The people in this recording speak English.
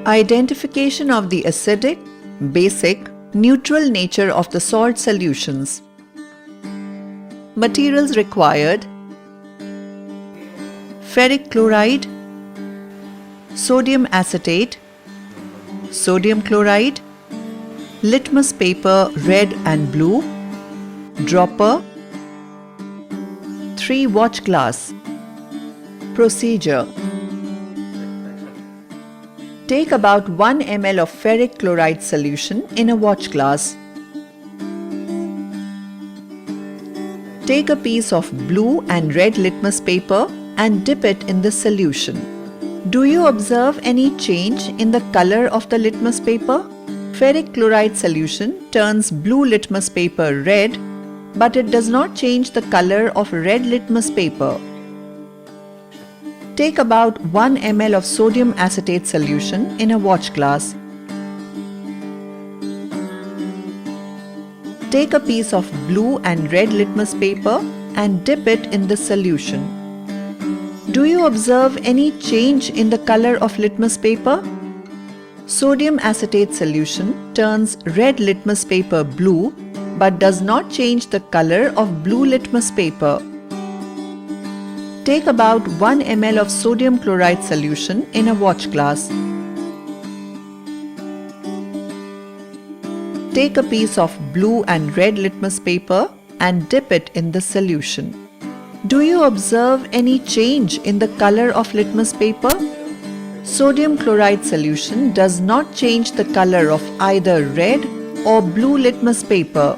Identification of the acidic, basic, neutral nature of the salt solutions. Materials required: ferric chloride, sodium acetate, sodium chloride, litmus paper red and blue, dropper, 3 watch glass. Procedure: take about 1 ml of ferric chloride solution in a watch glass. Take a piece of blue and red litmus paper and dip it in the solution. Do you observe any change in the color of the litmus paper? Ferric chloride solution turns blue litmus paper red, but it does not change the color of red litmus paper. Take about 1 ml of sodium acetate solution in a watch glass. Take a piece of blue and red litmus paper and dip it in the solution. Do you observe any change in the color of litmus paper? Sodium acetate solution turns red litmus paper blue but does not change the color of blue litmus paper. Take about 1 ml of sodium chloride solution in a watch glass. Take a piece of blue and red litmus paper and dip it in the solution. Do you observe any change in the color of litmus paper? Sodium chloride solution does not change the color of either red or blue litmus paper.